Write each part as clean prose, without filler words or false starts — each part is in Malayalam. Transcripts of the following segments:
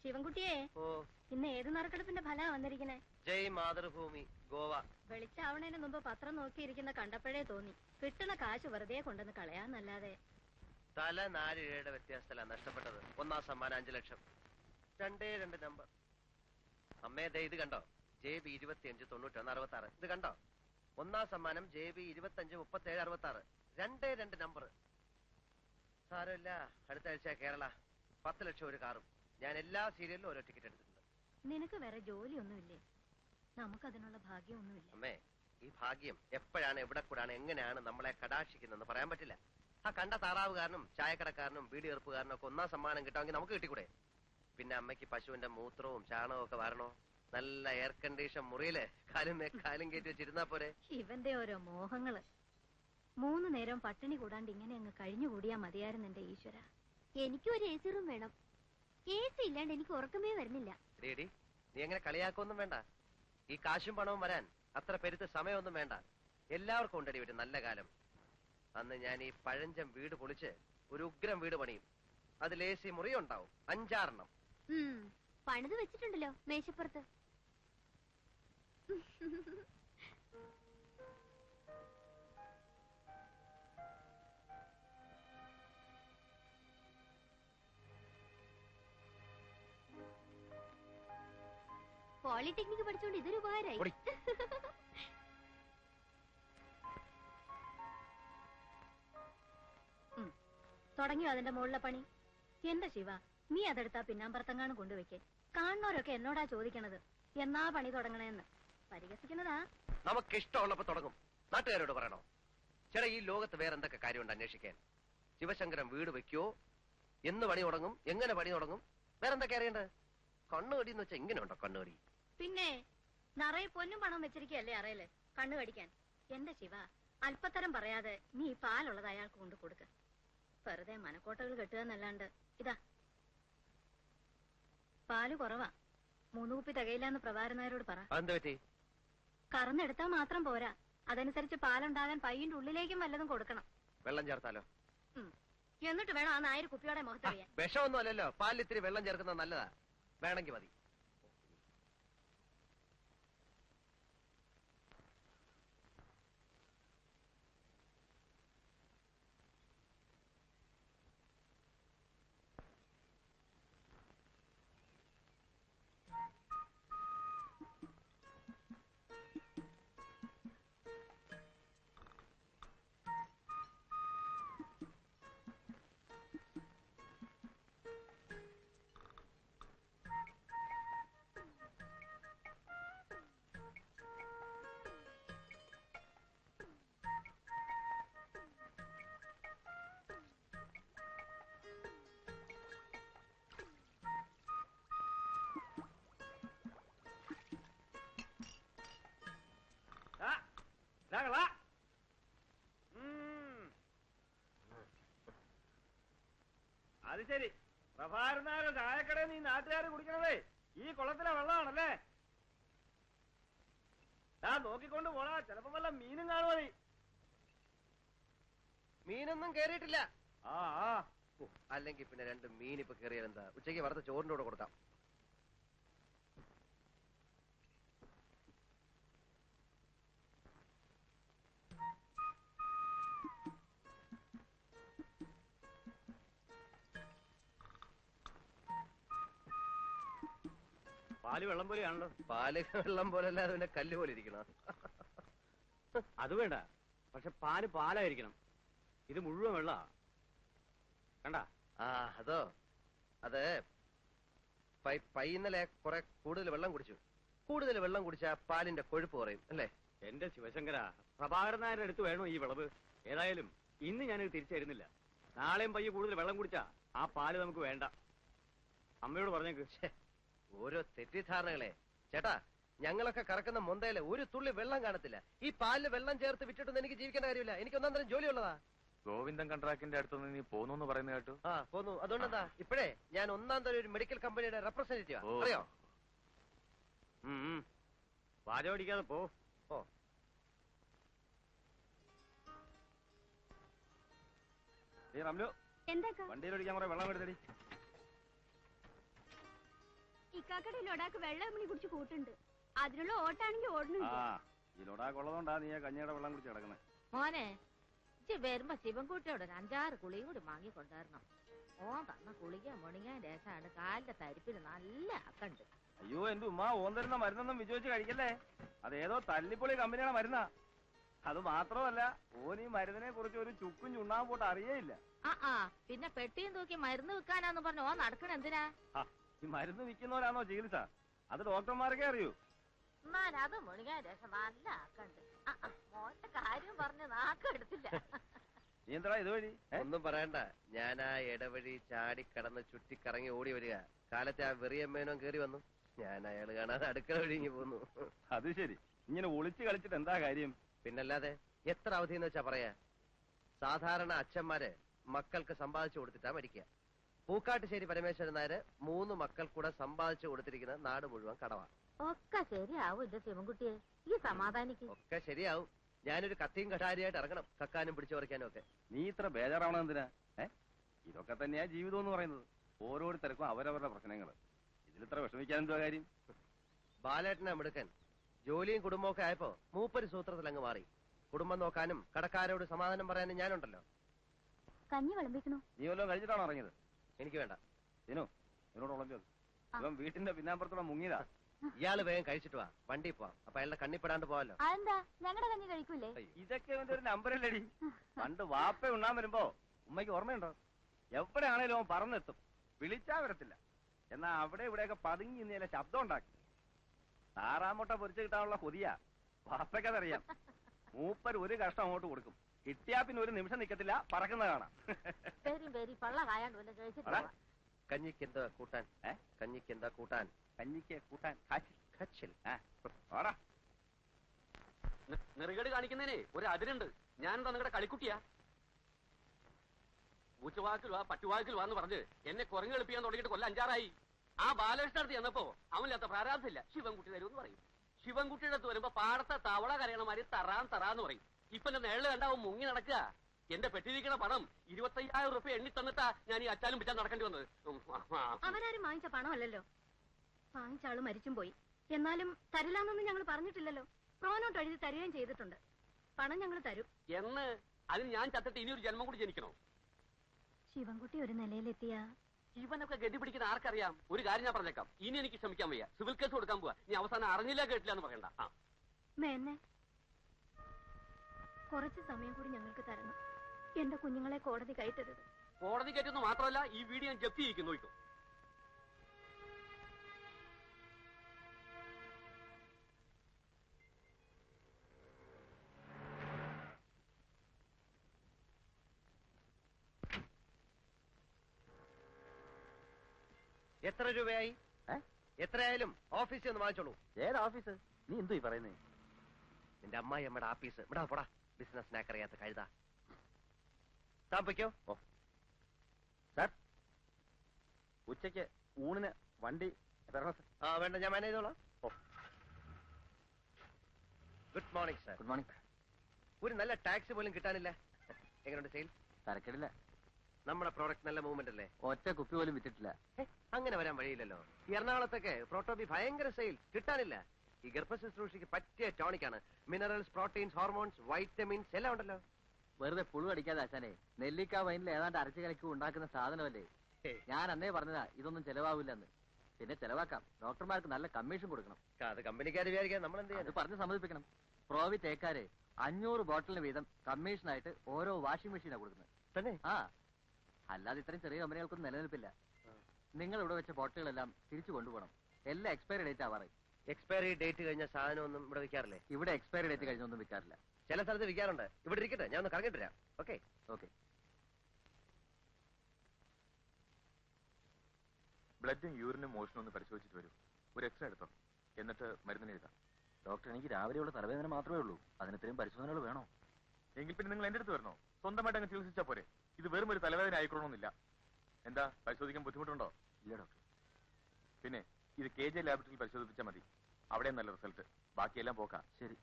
ശിവൻകുട്ടിയെ, ഇന്ന് ഏത് നറുക്കെടുപ്പിന്റെ ഫലാ വന്നിരിക്കണേ? ജയ് മാതൃഭൂമി ഗോവ. വെളിച്ചാവണേന് മുമ്പ് പത്രം നോക്കിയിരിക്കുന്ന കണ്ടപ്പോഴേ തോന്നി കിട്ടുന്ന കാശ് വെറുതെ കൊണ്ടുവന്ന് കളയാന്നല്ലാതെ. തല 4 രൂപയുടെ വ്യത്യാസത്തിലാണ് നഷ്ടപ്പെട്ടത്. ഒന്നാം സമ്മാനം 5 ലക്ഷം. 2 നമ്പർ. അമ്മേ, ദേ ഇത് കണ്ടോ? JB 25 91 66. ഇത് കണ്ടോ? ഒന്നാം സമ്മാനം JB 25 37 66. 2 നമ്പർ. സാരമില്ല, അടുത്ത ആഴ്ച കേരള. 10 ലക്ഷം ഒരു കാറും. ഞാൻ എല്ലാ സീരിയലിലും ഓരോ ടിക്കറ്റ് എടുത്തിട്ടുണ്ട്. നിനക്ക് വേറെ ജോലിയൊന്നുമില്ലേ? നമുക്കതിനുള്ള ഭാഗ്യമൊന്നുമില്ല. അമ്മേ, ഈ ഭാഗ്യം എപ്പോഴാണ്, എവിടെ കൂടാണ്, എങ്ങനെയാണ് നമ്മളെ കടാക്ഷിക്കുന്നതെന്ന് പറയാൻ പറ്റില്ല. ആ കണ്ട താറാവുകാരനും ചായക്കടക്കാരനും ബീഡി എറുപ്പുകാരനും ഒക്കെ ഒന്നാം സമ്മാനം കിട്ടാമെങ്കിൽ നമുക്ക് കിട്ടിക്കൂടെ? പിന്നെ അമ്മയ്ക്ക് പശുവിന്റെ മൂത്രവും ചാണകവും ഒക്കെ വരണോ? നല്ല എയർ കണ്ടീഷൻ മുറിയില് കാലും കയറ്റി വെച്ചിരുന്നാ പോരെ? ഇവന്റെ ഓരോ മോഹങ്ങള്. 3 നേരം പട്ടിണി കൂടാണ്ട് ഇങ്ങനെ അങ്ങ് കഴിഞ്ഞുകൂടിയാ മതിയായിരുന്നു എന്റെ ഈശ്വര. എനിക്കും ഒരു AC റൂം വേണം. AC ഇല്ലാണ്ട് എനിക്ക് ഉറക്കമേ വരുന്നില്ല. നീ എങ്ങനെ കളിയാക്കൊന്നും വേണ്ട. ഈ കാശും പണവും വരാൻ അത്ര പെരുത്ത് സമയമൊന്നും വേണ്ട. എല്ലാവർക്കും ഉണ്ടടി ഒരു നല്ല കാലം. അന്ന് ഞാൻ ഈ പഴഞ്ചം വീട് പൊളിച്ച് ഒരു ഉഗ്രം വീട് പണിയും. അതിൽ AC മുറി ഉണ്ടാവും, 5-6 എണ്ണം. പണിത് വെച്ചിട്ടുണ്ടല്ലോ മേശപ്പുറത്ത്. പോളിടെക്നിക്ക് പഠിച്ചോണ്ട് ഇതൊരു ഉപകാരമായി. തുടങ്ങിയോ അതിന്റെ മുകളിലെ പണി? എന്റെ ശിവ, നീ അതെടുത്താ പിന്നാമ്പറത്തങ്ങാണ് കൊണ്ടുവയ്ക്കേ. കാണുന്നവരൊക്കെ എന്നോടാ ചോദിക്കണത് എന്നാ പണി തുടങ്ങണേന്ന്. പരിഹസിക്കുന്നതാ. നമുക്ക് ഇഷ്ടമുള്ളപ്പോ തുടങ്ങും. നാട്ടുകാരോട് പറയണോ? ചേട്ടാ, ഈ ലോകത്ത് വേറെ എന്തൊക്കെ കാര്യമുണ്ട് അന്വേഷിക്കാൻ? ശിവശങ്കരൻ വീട് വെക്കോ? എന്ന് പണി തുടങ്ങും? എങ്ങനെ പണി തുടങ്ങും? വേറെന്തൊക്കെ അറിയേണ്ടത്? കണ്ണുകടി എന്ന് വെച്ചാൽ ഇങ്ങനെ ഉണ്ടോ കണ്ണുകടി? പിന്നെ നിറയെ പൊന്നും പണം വെച്ചിരിക്കല്ലേ അറയില് കണ്ണു കടിക്കാൻ. എന്റെ ശിവ, അല്പത്തരം പറയാതെ നീ പാലുള്ളത് അയാൾക്ക് കൊണ്ട് കൊടുക്ക. വെറുതെ മനക്കോട്ടകൾ കെട്ടുക എന്നല്ലാണ്ട്. ഇതാ പാല് കുറവാ, 3 കുപ്പി തികയില്ലാന്ന് പ്രഭാരനായരോട് പറ. കറന്നെടുത്താ മാത്രം പോരാ, അതനുസരിച്ച് പാലുണ്ടാകാൻ പയ്യന്റെ ഉള്ളിലേക്കും വല്ലതും കൊടുക്കണം. വെള്ളം ചേർത്താലോ? എന്നിട്ട് വേണം ആ 1000 കുപ്പിയോടെ മുഖത്തറിയാൻ. വിഷമൊന്നും അല്ലല്ലോ, പാലിൽ ഇത്തിരി വെള്ളം ചേർക്കുന്നത് നല്ലതാ. വേണമെങ്കിൽ മതി. അത് ശരി, പ്രഭാരനായ ചായക്കടയിൽ നീ നാട്ടുകാര് കുടിക്കണതേ ഈ കുളത്തിലെ വെള്ളമാണല്ലേ? നോക്കിക്കൊണ്ട് പോടാ, ചിലപ്പോ വല്ല മീനും കാണുമോ? നീ മീനൊന്നും കേറിയിട്ടില്ല. അല്ലെങ്കിൽ പിന്നെ 2 മീൻ ഇപ്പൊ കേറിയാലെന്താ? ഉച്ചയ്ക്ക് വറുത്ത ചോറിന്റെ കൂടെ കൊടുക്കാം. പാല് വെള്ളം പോലെയാണല്ലോ. പാല് വെള്ളം പോലല്ല, അതിന്റെ കല്ല് പോലെ ഇരിക്കണം. അത് വേണ്ട, പക്ഷെ പാല് പാലായിരിക്കണം. ഇത് മുഴുവൻ വെള്ള കണ്ട. അതോ, അത് ഇന്നലെ കുറെ കൂടുതൽ വെള്ളം കുടിച്ചു. കൂടുതൽ വെള്ളം കുടിച്ചാ പാലിന്റെ കൊഴുപ്പ് കുറയും അല്ലേ? എന്റെ ശിവശങ്കര, പ്രഭാകരൻ നായരുടെ അടുത്ത് വേണോ ഈ വിളവ്? ഏതായാലും ഇന്ന് ഞാനിത് തിരിച്ചു തരുന്നില്ല. നാളെയും പയ്യെ കൂടുതൽ വെള്ളം കുടിച്ചാ ആ പാല് നമുക്ക് വേണ്ട. അമ്മയോട് പറഞ്ഞേക്ക്. ഓരോ തെറ്റിദ്ധാരണകളെ ചേട്ടാ. ഞങ്ങളൊക്കെ കറക്കുന്ന മൊന്തയില് ഒരു തുള്ളി വെള്ളം കാണത്തില്ല. ഈ പാലില് വെള്ളം ചേർത്ത് വിട്ടിട്ടൊന്നും എനിക്ക് ജീവിക്കേണ്ട കാര്യമില്ല. എനിക്ക് ഒന്നാം തരം ജോലിയുള്ളതാ. ഗോവിന്ദൻ കൺട്രാക്ടിന്റെ അടുത്തൊന്ന് നീ പോന്നു പറയുന്നത് കേട്ടു. പോന്നു. അതുകൊണ്ടെന്താ, ഇപ്പോഴേ ഞാൻ ഒന്നാം തരം ഒരു മെഡിക്കൽ കമ്പനിയുടെ റെപ്രസെന്റേറ്റീവാ. അറിയോ? വാചോടിക്കാതെ പോ. എന്താ വണ്ടിയിലൊടിക്കാൻ കുറെ വെള്ളം എടുത്തടി. ഇക്കാക്കടെ ലൊടാക്ക് വെള്ളം മണി കുടിച്ച് കൂട്ടുണ്ട്. അതിനുള്ള ഓട്ടാണെങ്കിൽ ഓടുന്നുണ്ട്. ഈ ലൊടാക്കുള്ളതുകൊണ്ടാ നീ കഞ്ഞിയുടെ വെള്ളം കുടിച്ച് കിടക്കുന്നത്. മോനെ വരുമ്പോ ശിവൻകുട്ടിയോട് ഒരു 5-6 കുളിയും കൂടി വാങ്ങിക്കൊണ്ടുവരണം. ഓൻ തന്ന കുളിക്കാൻ മുണിങ്ങാൻ രസമാണ്. കാലിന്റെ തരിപ്പിന് നല്ല അക്കണ്ട്. അയ്യോ എന്റെ ഉമ്മ ഓൻ തരുന്ന മരുന്നൊന്നും വിജയിച്ച് കഴിക്കല്ലേ. അതേതോ തല്ലിപ്പൊളി കമ്പനിയുടെ മരുന്നാ. അത് മാത്രമല്ല ഓൻ ഈ മരുന്നിനെ കുറിച്ച് ഒരു ചുക്കും ചുണ്ണാൻ പോട്ട് അറിയേയില്ല. പിന്നെ പെട്ടിയും തൂക്കി മരുന്ന് വിൽക്കാനാന്ന് പറഞ്ഞു ഓൻ നടക്കണ എന്തിനാ? ഈ മരുന്ന് വിൽക്കുന്നവരാണോ ചികിത്സ? അത് ഡോക്ടർമാർക്കേ അറിയൂ. എന്നാലും അത് മുണിങ്ങാൻ രസം നല്ല അക്കണ്ട്. മോന്റെ കാര്യം പറഞ്ഞ് നാക്കെടുത്തില്ല. നീ എന്താ ഇതുവഴി? ഒന്നും പറയണ്ട, ഞാൻ ആ ഇടവഴി ചാടിക്കടന്ന് ചുറ്റിക്കറങ്ങി ഓടി വരിക. കാലത്തെ ആ വെറിയമ്മേനോൻ കേറി വന്നു. ഞാൻ അയാൾ കാണാതെ അടുക്കള ഒഴുങ്ങി പോന്നു. അത് ശരി, ഇങ്ങനെ ഒളിച്ചു കളിച്ചിട്ട് എന്താ കാര്യം? പിന്നല്ലാതെ എത്ര അവധിയെന്ന് വെച്ചാ പറയാ. സാധാരണ അച്ഛന്മാര് മക്കൾക്ക് സമ്പാദിച്ചു കൊടുത്തിട്ടാ മരിക്കുക. പൂക്കാട്ടുശ്ശേരി പരമേശ്വരൻ നായര് 3 മക്കൾ കൂടെ സമ്പാദിച്ചു കൊടുത്തിരിക്കുന്ന നാട് മുഴുവൻ കടവാ. ഒക്കെ ശരിയാവും എന്റെ ശിവൻകുട്ടിയെ, ഈ സമാധാനിക്ക്. ഒക്കെ ശരിയാവും. ഞാനൊരു കത്തിയും കഠാരിയായിട്ട് ഇറങ്ങണം, കക്കാനും പിടിച്ചു പറിക്കാനും ഒക്കെ. നീ ഇത്ര ബേജാറാവണം എന്തിനാ? ഇതൊക്കെ തന്നെയാ ജീവിതം എന്ന് പറയുന്നത്. ഓരോരുത്തർക്കും അവരവരുടെ പ്രശ്നങ്ങൾ. ഇതിലിത്ര വിഷമിക്കാൻ എന്തോ കാര്യം? ബാലേട്ടനെ മിടുക്കൻ. ജോലിയും കുടുംബവും ഒക്കെ ആയപ്പോ മൂപ്പര് സൂത്രത്തിൽ അങ്ങ് മാറി. കുടുംബം നോക്കാനും കടക്കാരോട് സമാധാനം പറയാനും ഞാനുണ്ടല്ലോ. കഞ്ഞി വിളമ്പിക്കണു. നീ വല്ലതും കഴിച്ചിട്ടാണോ ഇറങ്ങിയത്? എനിക്ക് വേണ്ട. ഇതിനോട് ഉളമ്പോ ഇവൻ വീട്ടിന്റെ പിന്നാമ്പുറത്തോടെ മുങ്ങിയതാ. ഇയാള് വേഗം കഴിച്ചിട്ട് വാ, വണ്ടി പോവാം. അപ്പൊ അയാളുടെ കണ്ണിപ്പെടാണ്ട് പോവാലോ. അതെന്താ ഞങ്ങളുടെ കഞ്ഞി കഴിക്കൂലേ? ഇതൊക്കെ ഇവന്റെ ഒരു നമ്പറല്ലേടി. പണ്ട് വാപ്പ ഉണ്ണാൻ വരുമ്പോ ഉമ്മയ്ക്ക് ഓർമ്മയുണ്ടോ? എവിടെയാണേലും അവൻ പറന്നെത്തും. വിളിച്ചാ വരത്തില്ല. എന്നാ അവിടെ ഇവിടെയൊക്കെ പതുങ്ങി ഇന്നലെ ശബ്ദം ഉണ്ടാക്കി. താറാമുട്ട പൊരിച്ചു കിട്ടാനുള്ള കൊതിയാ. വാപ്പയ്ക്കതറിയാം. മൂപ്പര് ഒരു കഷ്ടം അങ്ങോട്ട് കൊടുക്കും. കിട്ടിയാ പിന്നെ ഒരു നിമിഷം നിക്കത്തില്ല, പറക്കുന്ന കാണാം. പള്ള കായാണ്ട് വല്ല കഴിച്ചിട്ട് കഞ്ഞിക്ക് എന്താ കൂട്ടാൻ? കഞ്ഞിക്ക് എന്താ കൂട്ടാൻ? കഞ്ഞിക്ക് കൂട്ടാൻ കച്ചിൽ. നെറുകേട് കാണിക്കുന്നതിന് ഒരു അതിരുണ്ട്. ഞാനെന്താ നിങ്ങളുടെ കളിക്കുട്ടിയാ? ഊച്ചവാക്കിൽ വാ പട്ടുവാക്കിൽ വാന്ന് പറഞ്ഞ് എന്നെ കുരങ്ങെളുപ്പിക്കാൻ തുടങ്ങിയിട്ട് കൊല്ലം 5-6 ആ ബാലകൃഷ്ണടുത്ത് ചെന്നപ്പോ അവനില്ലാത്ത പ്രാരാബ്ധമില്ല. ശിവൻകുട്ടി തരുമെന്ന് പറയും. ശിവൻകുട്ടിയുടെ അടുത്ത് വരുമ്പോ പാടത്തെ തവള കരയണമാതിരി തറാന്ന് പറയും. ഇപ്പൊ എന്റെ നേളില് കണ്ടാവും മുങ്ങി നടക്കുക. എന്റെ പെട്ടിരിക്കണ പണം 25,000 റുപ്യ എണ്ണി തന്നിട്ടാ ഞാൻ ഈ അച്ചാലും പിച്ചാൻ നടക്കേണ്ടി വന്നത്. അവരാരും വാങ്ങിച്ച പണമല്ലല്ലോ. വാങ്ങിച്ച ആള് മരിച്ചും പോയി. എന്നാലും തരില്ലാന്നൊന്നും ഞങ്ങൾ പറഞ്ഞിട്ടില്ലല്ലോ. പ്രോനോട്ട് എഴുതി തരികയും ചെയ്തിട്ടുണ്ട്. പണം ഞങ്ങൾ തരും എന്ന്. അതിന് ഞാൻ ചത്തിട്ട് ഇനിയൊരു ജന്മം കൂടി ജനിക്കണോ? ശിവൻകുട്ടി ഒരു നിലയിലെത്തിയ ഇവനൊക്കെ ഗതി പിടിക്കുന്ന ആർക്കറിയാം? ഒരു കാര്യം ഞാൻ പറഞ്ഞേക്കാം, ഇനി എനിക്ക് ശ്രമിക്കാൻ വയ്യ. സിവിൽ കേസ് കൊടുക്കാൻ പോവാ. നീ അവസാനം അറിഞ്ഞില്ല കേട്ടില്ല എന്ന് പറയണ്ട. മേന്നെ കുറച്ച് സമയം കൂടി ഞങ്ങൾക്ക് തരണം. എന്റെ കുഞ്ഞുങ്ങളെ കോടതി കയറ്റരുത്. കോടതി കയറ്റുന്നു മാത്രമല്ല, ഈ വീഡിയോ ഞാൻ ജപ്തി ചെയ്യിക്കും. നോക്കൂ. എത്ര രൂപയായി? എത്രയായാലും ഓഫീസിൽ ഒന്ന് വാങ്ങിച്ചോളൂ. ഏത് ഓഫീസ്? നീ എന്തോ ഈ പറയുന്നേ? നിന്റെ അമ്മായി അമ്മയുടെ ആഫീസ്. ഇവിടെ പോടാ, ബിസിനസ് നാക്കറിയാത്ത കഴുതാ. താമസിക്കോ? സാർ, ഉച്ചയ്ക്ക് ഊണിന് വണ്ടി വേണ്ട, ഞാൻ മാനേജ് ചെയ്തോളാം. Good morning sir. Good morning. ഒരു നല്ല ടാക്സി പോലും കിട്ടാനില്ല. എങ്ങനെയുണ്ട് സെയിൽ? തരക്കേടില്ല. നമ്മുടെ പ്രോഡക്റ്റ് നല്ല മൂവ്മെന്റ് അല്ലേ? ഒറ്റ കുപ്പി പോലും വിറ്റിട്ടില്ല. അങ്ങനെ വരാൻ വഴിയില്ലല്ലോ. ഈ എറണാകുളത്തൊക്കെ പ്രോട്ടോബി ഭയങ്കര സെയിൽ, കിട്ടാനില്ല. ഈ ഗർഭ ശുശ്രൂഷയ്ക്ക് പറ്റിയ ടോണിക്കാണ്. മിനറൽസ്, പ്രോട്ടീൻസ്, ഹോർമോൺസ്, വൈറ്റമിൻസ് എല്ലാം ഉണ്ടല്ലോ. വെറുതെ പുളു അടിക്കാതെ അച്ഛനെ. നെല്ലിക്ക വൈനിൽ ഏതാണ്ട് അരച്ചു കലക്കി ഉണ്ടാക്കുന്ന സാധനമല്ലേ. ഞാൻ അന്നേ പറഞ്ഞതാ ഇതൊന്നും ചെലവാവില്ലെന്ന്. പിന്നെ ചെലവാക്കാം. ഡോക്ടർമാർക്ക് നല്ല കമ്മീഷൻ കൊടുക്കണം. അത് കമ്പനിക്കാർ വിചാരിക്കാൻ നമ്മൾ എന്ത് അത് ചെയ്യാൻ? പറഞ്ഞ് സമ്മതിപ്പിക്കണം. പ്രോവി തേക്കാര് 500 ബോട്ടിലിന് വീതം കമ്മീഷനായിട്ട് ഓരോ വാഷിംഗ് മെഷീനാണ് കൊടുക്കുന്നത്. തന്നെ? അല്ലാതെ ഇത്രയും ചെറിയ കമ്പനികൾക്കൊന്നും നിലനിൽപ്പില്ല. നിങ്ങൾ ഇവിടെ വെച്ച ബോട്ടിലുകളെല്ലാം തിരിച്ചു കൊണ്ടുപോകണം. എല്ലാം എക്സ്പയറി ഡേറ്റ് ആവാറ്. എക്സ്പയറി ഡേറ്റ് കഴിഞ്ഞ സാധനം ഒന്നും ഇവിടെ വിൽക്കാറില്ലേ? ഇവിടെ എക്സ്പയറി ഡേറ്റ് കഴിഞ്ഞൊന്നും വിൽക്കാറില്ല. ചില സ്ഥലത്ത് വിൽക്കാറുണ്ട്. ഇവിടെ ഇരിക്കട്ടെ, ഞാൻ ഒന്ന് കറങ്ങിട്ട് വരാം. Okay okay. ബ്ലഡും യൂറിനും മോഷനും ഒന്ന് പരിശോധിച്ചിട്ട് വരൂ. ഒരു എക്സ്റേ എടുത്തോ, എന്നിട്ട് മരുന്നിന് എഴുതാം. ഡോക്ടർ, എനിക്ക് രാവിലെയുള്ള തലവേദന മാത്രമേ ഉള്ളൂ. അതിന് ഇത്രയും പരിശോധനകൾ വേണോ? എങ്കിൽ പിന്നെ നിങ്ങൾ എന്റെ അടുത്ത് വരണോ? സ്വന്തമായിട്ട് അങ്ങ് ചികിത്സിച്ചാ പോരെ. ഇത് വെറും ഒരു തലവേദന ആയിക്കൊള്ളണമെന്നില്ല. എന്താ, പരിശോധിക്കാൻ ബുദ്ധിമുട്ടുണ്ടോ? ഇല്ല ഡോക്ടർ. പിന്നെ ഇത് KJ ലാബറട്ടറിയിൽ പരിശോധിപ്പിച്ചാൽ മതി. അവിടെ നല്ല റിസൾട്ട്. ബാക്കിയെല്ലാം പോക്കാം. ശരി.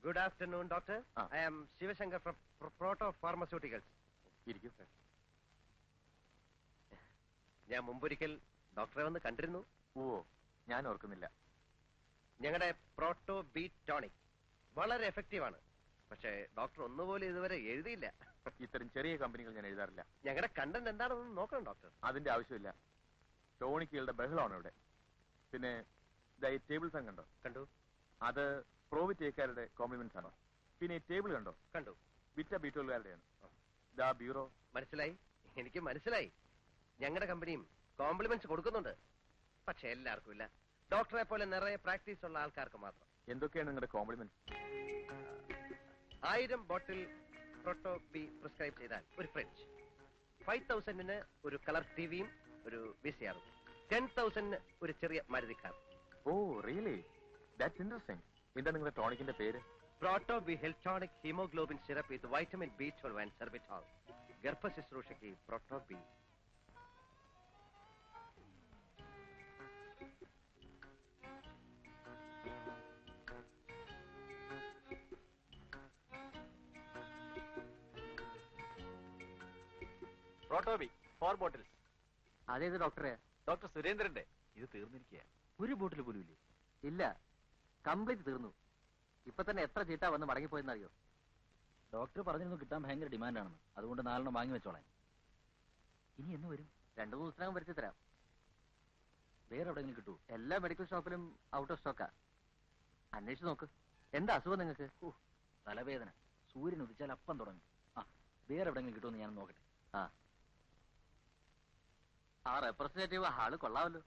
Good afternoon doctor. I am Shivashankar from Proto Pharmaceuticals. ഇരിക്കും. ഞാൻ മുമ്പൊരിക്കൽ ഡോക്ടറെ വന്ന് കണ്ടിരുന്നു. ഓ, ഞാൻ ഓർക്കുന്നില്ല. ഞങ്ങളുടെ പ്രോട്ടോ ബി ടോണിക് വളരെ എഫക്റ്റീവ് ആണ്. പക്ഷേ ഡോക്ടർ ഒന്നുപോലെ ഇതുവരെ എഴുതിയില്ല. ഇത്തരം ചെറിയ കമ്പനികൾ ഞാൻ എഴുതാറില്ല. ഞങ്ങളുടെ കണ്ടന്റ് എന്താണെന്ന് നോക്കണം ഡോക്ടർ. അതിന്റെ ആവശ്യമില്ല. ടോണിക്കുകളുടെ ബഹളമാണ് ഇവിടെ. പിന്നെ ഈ ടേബിൾ ഫാൻ കണ്ടോ? കണ്ടു. അത് പ്രോവിറ്റേക്കാരുടെ കോംപ്ലിമെന്റ്സ് ആണോ? പിന്നെ ഈ ടേബിൾ കണ്ടോ? കണ്ടു. വിറ്റ ബീറ്റോളുകാരുടെയാണ്. ദാ ബ്യൂറോ. മനസ്സിലായി, എനിക്ക് മനസ്സിലായി. ഞങ്ങളുടെ കമ്പനിയും കോംപ്ലിമെന്റ്സ് കൊടുക്കുന്നുണ്ട്. പക്ഷെ എല്ലാവർക്കും ഇല്ല. ഡോക്ടറെ പോലെ നിറയെ പ്രാക്ടീസ് ഉള്ള ആൾക്കാർക്ക് മാത്രം. എന്തൊക്കെയാണ് നിങ്ങളുടെ compliments? 1000 bottle Proto B prescribe ചെയ്താൽ ഒരു ഫ്രിഡ്ജ്, 5000 ഒരു കളർ ടിവിയും ഒരു വിസിആറും, 10,000 ഒരു ചെറിയ Maruti car. Oh really, that's interesting. എന്താ നിങ്ങളുടെ ടോണിക്കിന്റെ പേര്? Proto B healtonic haemoglobin syrup with vitamin B12 and sorbitol. ഗർഭ ശുശ്രൂഷയ്ക്ക് പ്രോട്ടോ ബി. പ്രോട്ടോബി 4 ബോട്ടിൽസ്. അതേത് ഡോക്ടറെ? ഡോക്ടർ സുരേന്ദ്രന്റെ. ഇത് തീർന്നിരിക്കുക. ഒരു ബോട്ടിൽ പോലും ഇല്ലേ? ഇല്ല, കംപ്ലീറ്റ് തീർന്നു. ഇപ്പൊ തന്നെ എത്ര ചീട്ടാ വന്ന് മടങ്ങിപ്പോയെന്നറിയോ? ഡോക്ടർ പറഞ്ഞിരുന്നു കിട്ടാൻ ഭയങ്കര ഡിമാൻഡാണെന്ന്. അതുകൊണ്ട് 4 വാങ്ങി വെച്ചോളാം. ഇനി എന്ന് വരും? 2-3 ദിവസത്തിനകം വരുത്തി തരാം. വേറെ എവിടെയെങ്കിലും കിട്ടുമോ? എല്ലാ മെഡിക്കൽ ഷോപ്പിലും ഔട്ട് ഓഫ് സ്റ്റോക്കാ. അന്വേഷിച്ച് നോക്ക്. എന്താ അസുഖം നിങ്ങൾക്ക്? തലവേദന. സൂര്യൻ ഉദിച്ചാൽ അപ്പം തുടങ്ങും. വേറെ എവിടെയെങ്കിലും കിട്ടുമെന്ന് ഞാൻ നോക്കട്ടെ. ആ റെപ്രസെന്റേറ്റീവ് ആള് കൊള്ളാമല്ലോ.